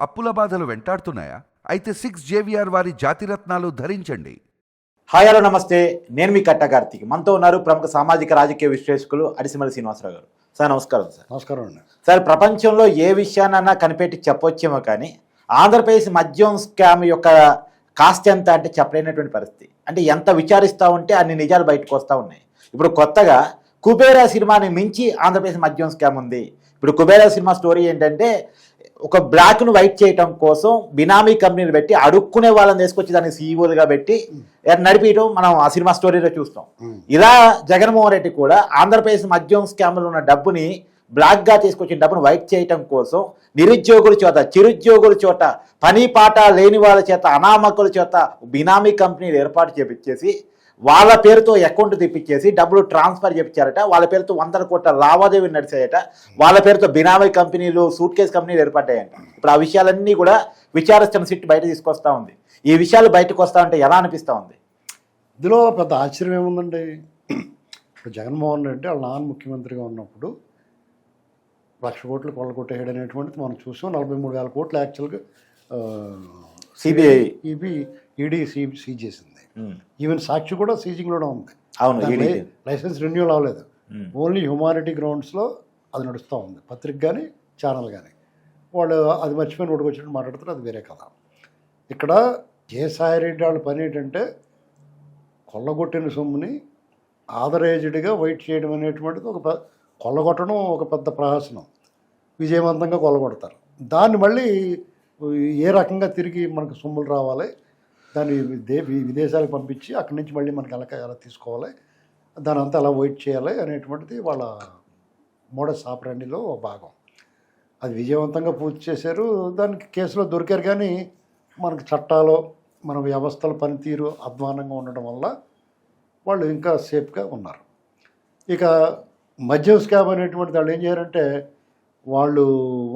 అప్పుల బాధలు వెంటాడుతున్నాయా? అయితే 6 JVR వారి జాతిరత్నాలు ధరించండి. హాయ్ హలో నమస్తే, నేను మీ కట్ట కార్తీక్. మనతో ఉన్నారు ప్రముఖ సామాజిక రాజకీయ విశ్లేషకులు అడిసిమల్లి శ్రీనివాసరావు గారు. సార్ నమస్కారం. సార్ నమస్కారం అండి. సార్, ప్రపంచంలో ఏ విషయాన్నైనా కనిపెట్టి చెప్పొచ్చేమో కానీ ఆంధ్రప్రదేశ్ మద్యం స్కామ్ యొక్క కాస్ట్ ఎంత అంటే చెప్పలేనటువంటి పరిస్థితి. అంటే ఎంత విచారిస్తూ ఉంటే అన్ని నిజాలు బయటకు వస్తూ ఉన్నాయి. ఇప్పుడు కొత్తగా కుబేరా సినిమాని మించి ఆంధ్రప్రదేశ్ మద్యం స్కామ్ ఉంది. ఇప్పుడు కుబేరా సినిమా స్టోరీ ఏంటంటే, ఒక బ్లాక్ను వైట్ చేయటం కోసం బినామీ కంపెనీలు పెట్టి అడుక్కునే వాళ్ళని తీసుకొచ్చి దాన్ని సీఈఓలుగా పెట్టి నడిపించడం మనం ఆ సినిమా స్టోరీలో చూస్తాం. ఇలా జగన్మోహన్ రెడ్డి కూడా ఆంధ్రప్రదేశ్ మద్యం స్కామ్లో ఉన్న డబ్బుని బ్లాక్గా తీసుకొచ్చిన డబ్బును వైట్ చేయటం కోసం నిరుద్యోగుల చేత, చిరుద్యోగుల చేత, పని పాట లేని వాళ్ళ చేత, అనామకుల చేత బినామీ కంపెనీలు ఏర్పాటు చేపించేసి వాళ్ళ పేరుతో అకౌంట్ తెప్పించేసి డబ్బులు ట్రాన్స్ఫర్ చేయించారట. వాళ్ళ పేరుతో 100 కోట్ల లావాదేవీలు నడిచాయట. వాళ్ళ పేరుతో బినామీ కంపెనీలు, సూట్ కేసు కంపెనీలు ఏర్పడ్డాయంట. ఇప్పుడు ఆ విషయాలన్నీ కూడా విచారిస్తున్న సిట్ బయట తీసుకొస్తా ఉంది. ఈ విషయాలు బయటకు వస్తా ఉంటే ఎలా అనిపిస్తూ ఉంది? ఇందులో పెద్ద ఆశ్చర్యం ఏముందండి. ఇప్పుడు జగన్మోహన్ రెడ్డి వాళ్ళ నాన్న ముఖ్యమంత్రిగా ఉన్నప్పుడు 1,00,000 కోట్లు కొల్లగొట్టేయడం అనేటువంటిది మనం చూసాం. 43,000 కోట్లు యాక్చువల్గా సిబిఐ ఈడీ సీజ్ చేసింది. ఈవెన్ సాక్షి కూడా సీజింగ్లోనే ఉంది. అవును, లైసెన్స్ రెన్యూల్ అవ్వలేదు. ఓన్లీ హ్యుమానిటీ గ్రౌండ్స్లో అది నడుస్తూ ఉంది. పత్రిక కానీ ఛానల్ కానీ వాళ్ళు అది మర్చిపోయిన నోటికి వచ్చినట్టు మాట్లాడుతారు, అది వేరే కథ. ఇక్కడ జయసాయిరెడ్డి వాళ్ళ పని ఏంటంటే, కొల్లగొట్టిన సొమ్ముని ఆథరైజ్డ్గా వైట్ చేయడం అనేటువంటిది కొల్లగొట్టడం ఒక పెద్ద ప్రహసనం. విజయవంతంగా కొల్లగొడతారు. దాన్ని మళ్ళీ ఏ రకంగా తిరిగి మనకు సొమ్ములు రావాలి, దాన్ని విదేశాలకు పంపించి అక్కడి నుంచి మళ్ళీ మనకి ఎలా తీసుకోవాలి, దాని అంతా ఎలా వైట్ చేయాలి అనేటువంటిది వాళ్ళ మోడస్ ఆపరండిలో భాగం. అది విజయవంతంగా పూర్తి చేశారు. దానికి కేసులో దొరికారు. కానీ మనకు చట్టాలు, మన వ్యవస్థల పనితీరు అధ్వానంగా ఉండడం వల్ల వాళ్ళు ఇంకా సేఫ్గా ఉన్నారు. ఇక మద్యం స్కామ్ అనేటువంటిది వాళ్ళు ఏం చేయారంటే, వాళ్ళు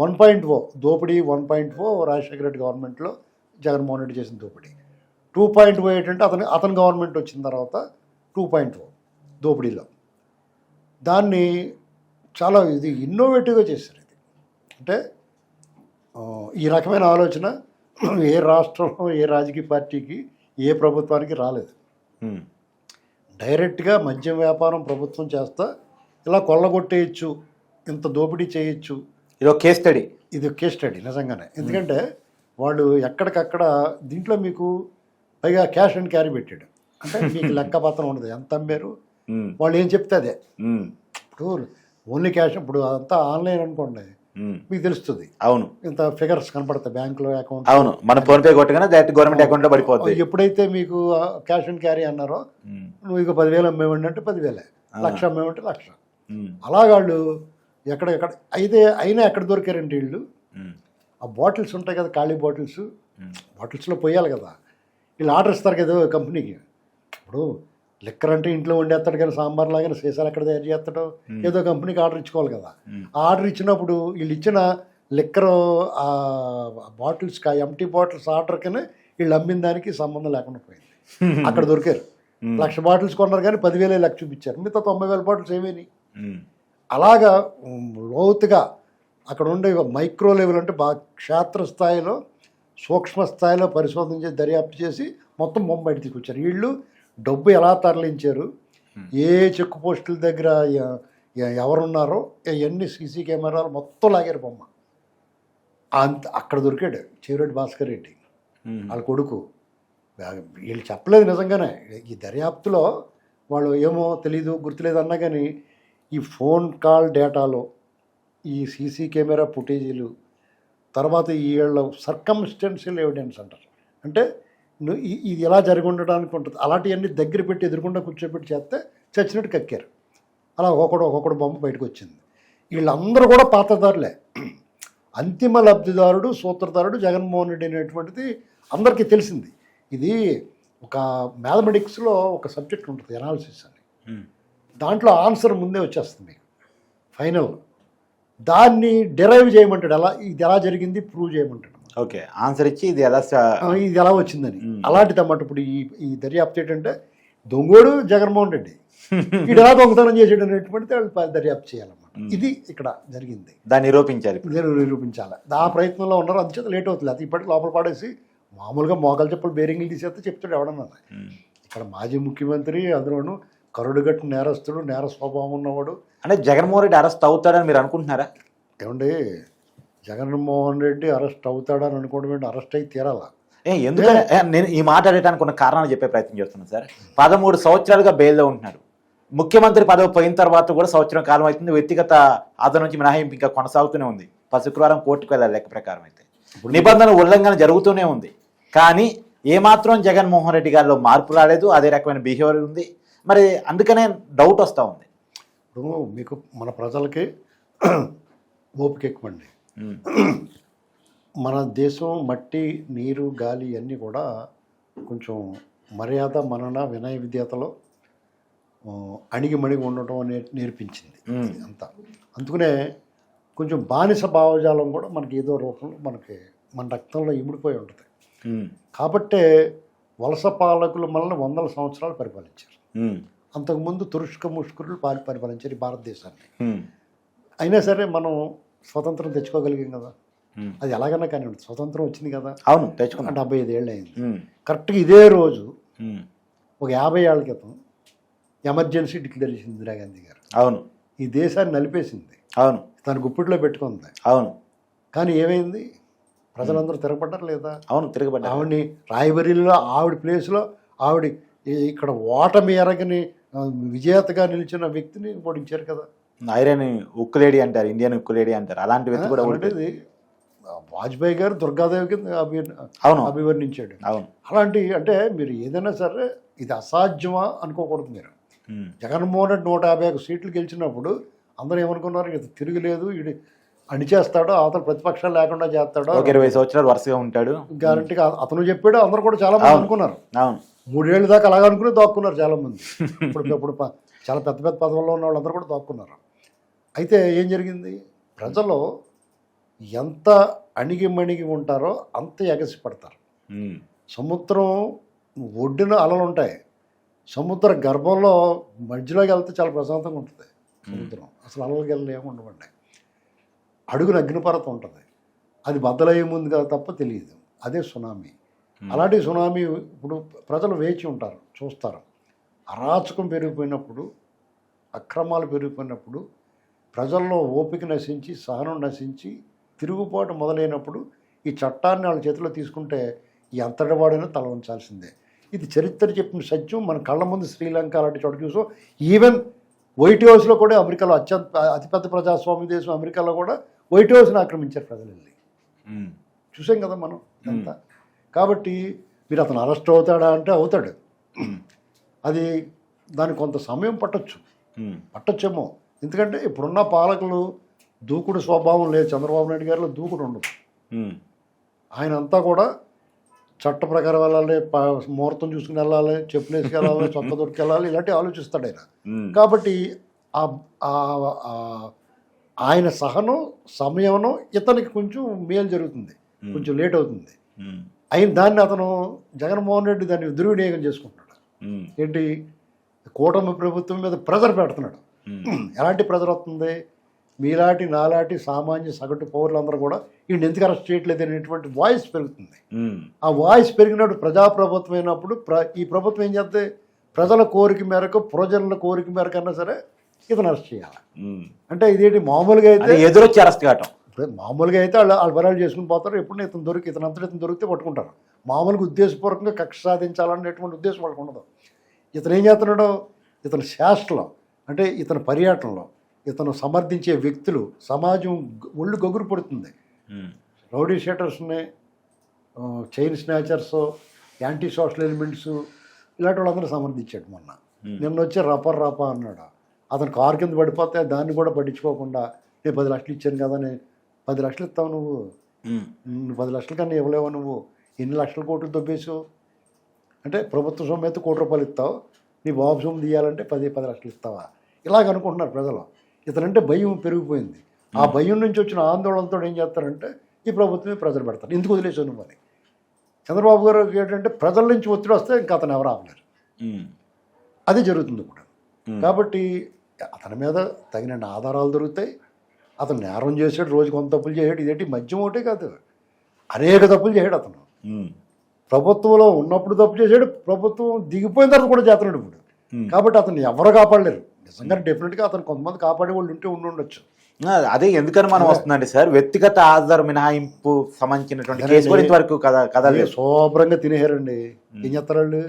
1.0 దోపిడీ 1.0 రాజశేఖర రెడ్డి గవర్నమెంట్లో జగన్మోహన్ రెడ్డి చేసిన దోపిడీ. 2.0 ఏంటంటే అతని గవర్నమెంట్ వచ్చిన తర్వాత 2.0 దోపిడీలో దాన్ని చాలా ఇన్నోవేటివ్గా చేశారు. ఇది అంటే ఈ రకమైన ఆలోచన ఏ రాష్ట్రంలో, ఏ రాజకీయ పార్టీకి, ఏ ప్రభుత్వానికి రాలేదు. డైరెక్ట్గా మద్యం వ్యాపారం ప్రభుత్వం చేస్తా ఇలా కొల్లగొట్టేయచ్చు, ఇంత దోపిడీ చేయొచ్చు. ఇది ఒక కేస్ స్టడీ. ఇది కేస్ స్టడీ నిజంగానే. ఎందుకంటే వాళ్ళు ఎక్కడికక్కడ దీంట్లో మీకు పైగా క్యాష్ అండ్ క్యారీ పెట్టాడు. అంటే మీకు లెక్కపత్రం ఉండదు, ఎంత అమ్మారు, వాళ్ళు ఏం చెప్తే అదే. ఇప్పుడు ఓన్లీ క్యాష్, ఇప్పుడు అంతా ఆన్లైన్ అనుకోండి, మీకు తెలుస్తుంది. అవును, ఇంత ఫిగర్స్ కనపడతాయి బ్యాంకులో అకౌంట్. అవును, మన ఫోన్పే కొట్టగానే డైరెక్ట్ గవర్నమెంట్ అకౌంట్లో పడిపోతుంది. ఎప్పుడైతే మీకు క్యాష్ అండ్ క్యారీ అన్నారో, నువ్వు ఇక 10,000 అమ్మేవండి అంటే 10,000, 1,00,000 అమ్మేవంటే 1,00,000. అలాగాళ్ళు ఎక్కడెక్కడ అయినా ఎక్కడ దొరికారంటే వీళ్ళు ఆ బాటిల్స్ ఉంటాయి కదా, ఖాళీ బాటిల్స్లో పోయాలి కదా. వీళ్ళు ఆర్డర్ ఇస్తారు కదా కంపెనీకి. ఇప్పుడు లిక్కర్ అంటే ఇంట్లో వండేస్తాడు, కానీ సాంబార్ లాగానే సీసాలు ఎక్కడ తయారు చేస్తాడో ఏదో కంపెనీకి ఆర్డర్ ఇచ్చుకోవాలి కదా. ఆ ఆర్డర్ ఇచ్చినప్పుడు వీళ్ళు ఇచ్చిన లిక్కర్ ఆ బాటిల్స్కి, ఆ ఎంటీ బాటిల్స్ ఆర్డర్కనే వీళ్ళు అమ్మిన దానికి సంబంధం లేకుండా పోయింది. అక్కడ దొరికారు. 1,00,000 బాటిల్స్ కొన్నారు కానీ 10,000 లెక్క చూపించారు. మిగతా 90,000 బాటిల్స్ ఏమేని. అలాగా లోతుగా అక్కడ ఉండే మైక్రో లెవెల్ అంటే బాగా క్షేత్రస్థాయిలో, సూక్ష్మ స్థాయిలో పరిశోధన చేసి దర్యాప్తు చేసి మొత్తం బయట తీసుకొచ్చారు. వీళ్ళు డబ్బు ఎలా తరలించారు, ఏ చెక్ పోస్టుల దగ్గర ఎవరున్నారో అవన్నీ సీసీ కెమెరాలు మొత్తం లాగారు బొమ్మ. అక్కడ దొరికాడు చెవిరెడ్డి భాస్కర్ రెడ్డి వాళ్ళ కొడుకు. వీళ్ళు చెప్పలేదు నిజంగానే. ఈ దర్యాప్తులో వాళ్ళు ఏమో తెలీదు, గుర్తులేదు అన్నా కానీ ఈ ఫోన్ కాల్ డేటాలో, ఈ సీసీ కెమెరా ఫుటేజీలు, తర్వాత వీళ్ళ సర్కమ్స్టెన్షియల్ ఎవిడెన్స్ అంటారు. అంటే ఇది ఎలా జరిగి ఉండడానికి ఉంటుంది. అలాంటివన్నీ దగ్గర పెట్టి ఎదురుకుండా కూర్చోబెట్టి చేస్తే చచ్చినట్టు కక్కారు. అలా ఒక్కొక్కడు బొమ్మ బయటకు వచ్చింది. వీళ్ళందరూ కూడా పాత్రదారులే. అంతిమ లబ్ధిదారుడు, సూత్రధారుడు జగన్మోహన్ రెడ్డి అనేటువంటిది అందరికీ తెలిసింది. ఇది ఒక మ్యాథమెటిక్స్లో ఒక సబ్జెక్ట్ ఉంటుంది, ఎనాలిసిస్ అని. దాంట్లో ఆన్సర్ ముందే వచ్చేస్తుంది మీకు ఫైనల్. దాన్ని డిరైవ్ చేయమంటాడు, ఇది ఎలా జరిగింది ప్రూవ్ చేయమంటాడు. ఓకే, ఆన్సర్ ఇచ్చి ఇది ఎలా వచ్చిందని. అలాంటిది అన్నమాట. ఇప్పుడు ఈ దర్యాప్తు ఏంటంటే, దొంగోడు జగన్మోహన్ రెడ్డి, వీడు ఎలా దొంగతనం చేసాడు అనేటువంటిది వాళ్ళు దర్యాప్తు చేయాలన్నమాట. ఇది ఇక్కడ జరిగింది. దాన్ని నిరూపించారు. నేను నిరూపించాలి. ఆ ప్రయత్నంలో ఉన్నారు, అందుచేత లేట్ అవుతుంది. అది ఇప్పటికి లోపల పాడేసి మామూలుగా మోకాలు చెప్పులు బేరింగ్లు తీసేస్తే చెప్తాడు ఎవడన్నా. ఇక్కడ మాజీ ముఖ్యమంత్రి, అందులోనూ కరుడుగట్టు నేరస్తుడు, నేర స్వభావం ఉన్నవాడు. అంటే జగన్మోహన్ రెడ్డి అరెస్ట్ అవుతాడని మీరు అనుకుంటున్నారా? ఏమండి, జగన్మోహన్ రెడ్డి అరెస్ట్ అవుతాడని అనుకోవడం ఏంటి? అరెస్ట్ అయి తీరాలా? ఎందుకంటే నేను ఈ మాట అడగడానికి ఉన్న కారణాలు చెప్పే ప్రయత్నం చేస్తున్నాను సార్. 13 సంవత్సరాలుగా బెయిల్లో ఉంటున్నారు. ముఖ్యమంత్రి పదవి పోయిన తర్వాత కూడా సంవత్సరం కాలం అవుతుంది. వ్యక్తిగత ఆధారం నుంచి మినహాయింపు ఇంకా కొనసాగుతూనే ఉంది. శుక్రవారం కోర్టుకు వెళ్ళాలి లెక్క ప్రకారం. అయితే నిబంధనల ఉల్లంఘన జరుగుతూనే ఉంది. కానీ ఏమాత్రం జగన్మోహన్ రెడ్డి గారిలో మార్పు రాలేదు. అదే రకమైన బిహేవియర్ ఉంది. మరి అందుకనే డౌట్ వస్తూ ఉంది. ఇప్పుడు మీకు మన ప్రజలకి ఓపిక ఎక్కువండి. మన దేశం మట్టి, నీరు, గాలి అన్నీ కూడా కొంచెం మర్యాద, మనన, వినయ విధేయతలో అణిగి మణిగి ఉండటం నేర్పించింది అంతా. అందుకనే కొంచెం బానిస భావజాలం కూడా మనకి ఏదో రూపంలో మన రక్తంలో ఇమిడిపోయి ఉంటుంది. కాబట్టే వలస పాలకులు మనల్ని 100 సంవత్సరాలు పరిపాలించారు. అంతకుముందు తురుష్క ముష్కరులు పరిపాలించారు ఈ భారతదేశాన్ని. అయినా సరే మనం స్వతంత్రం తెచ్చుకోగలిగాం కదా. అది ఎలాగన్నా కానీ స్వతంత్రం వచ్చింది కదా. అవును, తెచ్చుకున్నాం. 75 ఏళ్ళు అయింది. కరెక్ట్గా ఇదే రోజు ఒక 50 ఏళ్ల క్రితం ఎమర్జెన్సీ డిక్లేర్ చేసింది ఇందిరాగాంధీ గారు. అవును, ఈ దేశాన్ని నలిపేసింది. అవును, తన గుప్పిట్లో పెట్టుకుంది. అవును. కానీ ఏమైంది? ప్రజలందరూ తిరగబడ్డారు లేదా? అవును, తిరగబడ్డారు. ఆవిడని రాయబరీలో ఆవిడ ప్లేస్లో ఆవిడ ఇక్కడ ఓటమి ఎరగని విజేతగా నిలిచిన వ్యక్తిని ఓడించారు కదా. ఐరన్ ఉక్కులేడి అంటారు, ఇండియన్ ఉక్కులేడి అంటారు. అలాంటి వ్యక్తి కూడా అంటే వాజ్పేయి గారు దుర్గాదేవి కింద అభివర్ణించాడు. అవును. అలాంటి అంటే మీరు ఏదైనా సరే ఇది అసాధ్యమా అనుకోకూడదు. మీరు జగన్మోహన్ రెడ్డి 151 సీట్లు గెలిచినప్పుడు అందరూ ఏమనుకున్నారు? ఇది తిరగలేదు, ఇది అణిచేస్తాడో, అవతల ప్రతిపక్షాలు లేకుండా చేస్తాడో, 20 సంవత్సరాలు వరుసగా ఉంటాడు గ్యారంటీగా అతను చెప్పాడు. అందరూ కూడా చాలా మంది అనుకున్నారు. 3 ఏళ్ళ దాకా అలాగ అనుకుని దాక్కున్నారు చాలా మంది. ఇప్పుడు చాలా పెద్ద పెద్ద పదవుల్లో ఉన్న వాళ్ళందరూ కూడా దాక్కున్నారు. అయితే ఏం జరిగింది? ప్రజలు ఎంత అణిగి ఉంటారో అంత ఎగసి పడతారు. సముద్రం ఒడ్డున అలలు ఉంటాయి, సముద్ర గర్భంలో మధ్యలోకి వెళ్తే చాలా ప్రశాంతంగా ఉంటుంది సముద్రం. అసలు అలలకి వెళ్ళి ఏముండవండి. అడుగున అగ్నిపర్వతం ఉంటుంది, అది బద్దలయ్యే ముందు కదా తప్ప తెలియదు. అదే సునామీ. అలాంటి సునామీ ఇప్పుడు ప్రజలు వేచి ఉంటారు, చూస్తారు. అరాచకం పెరిగిపోయినప్పుడు, అక్రమాలు పెరిగిపోయినప్పుడు, ప్రజల్లో ఓపిక నశించి, సహనం నశించి, తిరుగుబాటు మొదలైనప్పుడు ఈ చట్టాన్ని వాళ్ళ చేతిలో తీసుకుంటే ఈ అంతటివాడైనా తల ఉంచాల్సిందే. ఇది చరిత్ర చెప్పిన సత్యం. మన కళ్ళ ముందు శ్రీలంక అలాంటి చోట చూసాం. ఈవెన్ వైట్ హౌస్లో కూడా, అమెరికాలో అతిపెద్ద ప్రజాస్వామ్య దేశం అమెరికాలో కూడా వైట్ హౌస్ని ఆక్రమించారు ప్రజలు వెళ్ళి. చూసాం కదా మనం అంతా. కాబట్టి మీరు అతను అరెస్ట్ అవుతాడా అంటే అవుతాడు. అది దానికి కొంత సమయం పట్టొచ్చేమో. ఎందుకంటే ఇప్పుడున్న పాలకులు దూకుడు స్వభావం లేదు. చంద్రబాబు నాయుడు గారిలో దూకుడు ఉండదు. ఆయన అంతా కూడా చట్ట ప్రకారం వెళ్ళాలి, ముహూర్తం చూసుకుని వెళ్ళాలి, చెప్పులు వేసుకెళ్ళాలి, చొక్క దొరికెళ్ళాలి, ఇలాంటివి ఆలోచిస్తాడు ఆయన. కాబట్టి ఆయన సహనం, సమయంలో ఇతనికి కొంచెం మేలు జరుగుతుంది, కొంచెం లేట్ అవుతుంది. అయిన దాన్ని అతను జగన్మోహన్ రెడ్డి దాన్ని దుర్వినియోగం చేసుకుంటున్నాడు. ఏంటి? కూటమి ప్రభుత్వం మీద ప్రెజర్ పెడుతున్నాడు. ఎలాంటి ప్రెజర్ వస్తుంది? మీలాంటి నాలాంటి సామాన్య సగటు పౌరులందరూ కూడా ఈయన ఎందుకు అరెస్ట్ చేయట్లేదు అనేటువంటి వాయిస్ పెరుగుతుంది. ఆ వాయిస్ పెరిగినప్పుడు ప్రజాప్రభుత్వం అయినప్పుడు ఈ ప్రభుత్వం ఏం చేస్తే ప్రజల కోరిక మేరకు, ప్రజల కోరిక మేరకు అన్నా సరే ఇతను అరెస్ట్ చేయాలి. అంటే ఇదేంటి? మామూలుగా అయితే ఎదురొచ్చి అరెస్ట్ కావటం. మామూలుగా అయితే వాళ్ళు బరాలు చేసుకుని పోతారు. ఎప్పుడైనా ఇతను దొరికితే పట్టుకుంటారు. మామూలుగా ఉద్దేశపూర్వకంగా కక్ష సాధించాలనేటువంటి ఉద్దేశం వాళ్ళకు ఉండదు. ఇతను ఏం చేస్తున్నాడో, ఇతని శాస్త్రలో అంటే ఇతని పర్యటనలో ఇతను సమర్థించే వ్యక్తులు, సమాజం ఒళ్ళు గొగురు పడుతుంది. రౌడీ షీటర్స్ని, chain snatchers, anti social elements, ఇలాంటి వాళ్ళందరూ సమర్థించాడు. నిన్న వచ్చి రప అన్నాడు. అతను కారు కింద పడిపోతే దాన్ని కూడా పట్టించుకోకుండా, నేను 10 లక్షలు ఇచ్చాను కదా, నేను 10 లక్షలు ఇస్తావు, నువ్వు 10 లక్షల కన్నా ఇవ్వలేవు, నువ్వు ఎన్ని లక్షల కోట్లు దొబ్బేసావు అంటే ప్రభుత్వ సొమ్ము అయితే ₹1 ఇస్తావు, నీ బాబు సొమ్ము తీయాలంటే 10 లక్షలు ఇస్తావా? ఇలాగ అనుకుంటున్నారు ప్రజలు. ఇతనంటే భయం పెరిగిపోయింది. ఆ భయం నుంచి వచ్చిన ఆందోళనతో ఏం చేస్తారంటే ఈ ప్రభుత్వమే ప్రెజర్ పెడతారు. ఎందుకు వదిలేసాను నువ్వు అని. చంద్రబాబు గారు ఏంటంటే ప్రజల నుంచి ఒత్తిడి వస్తే ఇంకా అతను ఎవరు ఆపలేరు. అది జరుగుతుంది కూడా. కాబట్టి అతని మీద తగిన ఆధారాలు దొరుకుతాయి. అతను నేరం చేసాడు, రోజు కొంత తప్పులు చేసాడు. ఇదేంటి మద్యం ఒకటే కాదు, అనేక తప్పులు చేశాడు అతను. ప్రభుత్వంలో ఉన్నప్పుడు తప్పు చేశాడు, ప్రభుత్వం దిగిపోయిన తర్వాత కూడా చేస్తున్నాడు ఇప్పుడు. కాబట్టి అతను ఎవరు కాపాడలేరు. నిజంగా డెఫినెట్గా అతను కొంతమంది కాపాడే వాళ్ళు ఉంటే ఉండొచ్చు. అదే ఎందుకని మనం వస్తుందండి సార్, వ్యక్తిగత ఆధార మినహాయింపు సంబంధించినటువంటి కేసు గురించి వరకు కదా శుభ్రంగా తినేశారండి. ఏం చేస్తారు వాళ్ళు?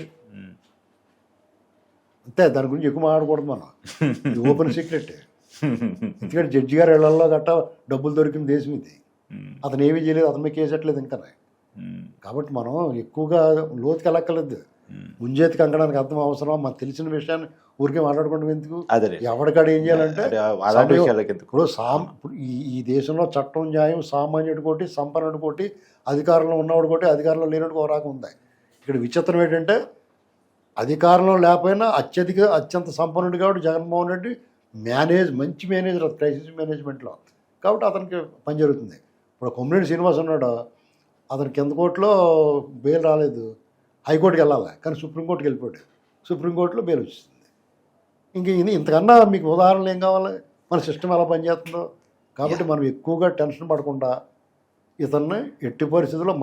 అంతే, దాని గురించి ఎక్కువ మాట్లాడకూడదు మనం. ఇది ఓపెన్ సీక్రెట్. ఎందుకంటే జడ్జి గారు ఇళ్లలో గట్టా డబ్బులు దొరికిన దేశం ఇది. అతను ఏమీ చేయలేదు, అతని మీద కేసట్లేదు ఇంకా. కాబట్టి మనం ఎక్కువగా లోతుకి వెళ్ళక్కర్లేదు. ముంజేతికి అంకడానికి అర్థం అవసరం. మనకు తెలిసిన విషయాన్ని ఊరికే మాట్లాడుకోవడం ఎందుకు? ఎవరికాడ ఏం చేయాలంటే ఇప్పుడు ఈ దేశంలో చట్టం న్యాయం సామాన్యుడి కోటి, సంపన్నుడి కోటి, అధికారంలో ఉన్నవాడు కోటి, అధికారంలో లేనివాడికి ఒక రకం ఉంది. ఇక్కడ విచిత్రం ఏంటంటే అధికారంలో లేకపోయినా అత్యంత సంపన్నుడు కాబట్టి జగన్మోహన్ రెడ్డి మంచి మేనేజర్ క్రైసిస్ మేనేజ్మెంట్లో. కాబట్టి అతనికి పని జరుగుతుంది. ఇప్పుడు కొమ్మినేని శ్రీనివాస్ ఉన్నాడు, అతను కింద కోర్టులో బెయిల్ రాలేదు, హైకోర్టుకి వెళ్ళాలి, కానీ సుప్రీంకోర్టుకి వెళ్ళిపోయాడు. సుప్రీంకోర్టులో బెయిల్ వచ్చింది. ఇంతకన్నా మీకు ఉదాహరణలు ఏం కావాలి? మన సిస్టమ్ ఎలా పనిచేస్తుందో. కాబట్టి మనం ఎక్కువగా టెన్షన్ పడకుండా ఇతన్ని ఎట్టి పరిస్థితుల్లో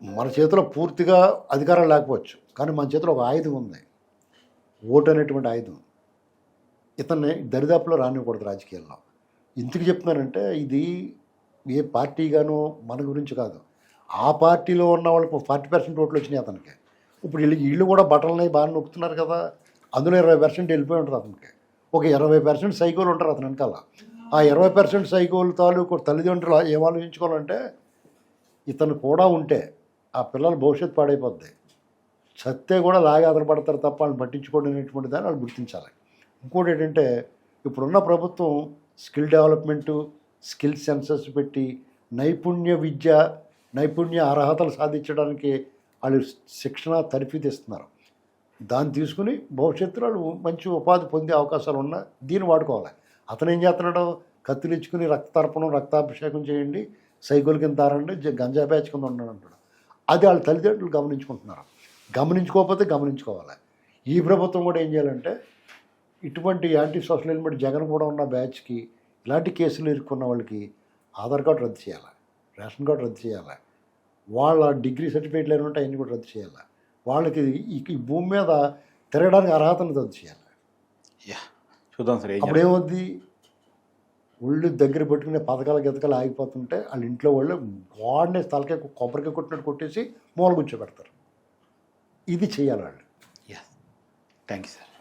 మన చేతిలో పూర్తిగా అధికారం లేకపోవచ్చు, కానీ మన చేతిలో ఒక ఆయుధం ఉంది, ఓటు అనేటువంటి ఆయుధం. ఇతన్ని దరిదాపులో రానివ్వకూడదు రాజకీయాల్లో. ఎందుకు చెప్తున్నానంటే ఇది ఏ పార్టీగానో మన గురించి కాదు. ఆ పార్టీలో ఉన్న వాళ్ళకి 40% ఓట్లు వచ్చినాయి అతనికి. ఇప్పుడు వీళ్ళు కూడా బట్టలని బాగా నొక్కుతున్నారు కదా, అందులో 20% వెళ్ళిపోయి ఉంటుంది అతనికి. ఒక 20% సైకోలు ఉంటారు అతని వెనకాల. ఆ 20% సైకోలు తాలూకు తల్లిదండ్రులు ఏం ఆలోచించుకోవాలంటే ఇతను కూడా ఉంటే ఆ పిల్లల భవిష్యత్తు పాడైపోద్ది. సత్తే కూడా లాగే ఆధారపడతారు తప్ప వాళ్ళని పట్టించుకోవడం అనేటువంటి దాన్ని వాళ్ళు గుర్తించాలి. ఇంకోటి ఏంటంటే ఇప్పుడున్న ప్రభుత్వం స్కిల్ డెవలప్మెంటు, స్కిల్ సెన్సెస్ పెట్టి నైపుణ్య అర్హతలు సాధించడానికి వాళ్ళు శిక్షణ తరఫీదు ఇస్తున్నారు. దాన్ని తీసుకుని భవిష్యత్తులో వాళ్ళు మంచి ఉపాధి పొందే అవకాశాలు ఉన్నా దీన్ని వాడుకోవాలి. అతను ఏం చేస్తున్నాడు? కత్తులు ఇచ్చుకుని రక్తతర్పణం, రక్తాభిషేకం చేయండి, సైకిల్ కింద తారండి, గంజా బ్యాచ్ కింద ఉన్నాడు అంటాడు. అది వాళ్ళ తల్లిదండ్రులు గమనించుకుంటున్నారు. గమనించుకోకపోతే గమనించుకోవాలి. ఈ ప్రభుత్వం కూడా ఏం చేయాలంటే ఇటువంటి యాంటీ సోషల్ ఎలిమెంట్ జగన్ కూడా ఉన్న బ్యాచ్కి, ఇలాంటి కేసులు ఇరుక్కున్న వాళ్ళకి ఆధార్ కార్డు రద్దు చేయాలి, రేషన్ కార్డు రద్దు చేయాలి, వాళ్ళ డిగ్రీ సర్టిఫికేట్లు ఏమి ఉంటాయి అన్నీ కూడా రద్దు చేయాలి. వాళ్ళకి ఈ భూమి మీద తిరగడానికి అర్హతను రద్దు చేయాలి. చూద్దాం సార్. అప్పుడేమవుద్ది? ఒళ్ళు దగ్గర పెట్టుకునే గతకాలు ఆగిపోతుంటే వాళ్ళ ఇంట్లో వాళ్ళు వాడిని తలకే కొబ్బరికాయ కొట్టినట్టు కొట్టేసి మూల కూర్చోబెడతారు. ఇది చేయాలి వాళ్ళు. Thank you sir.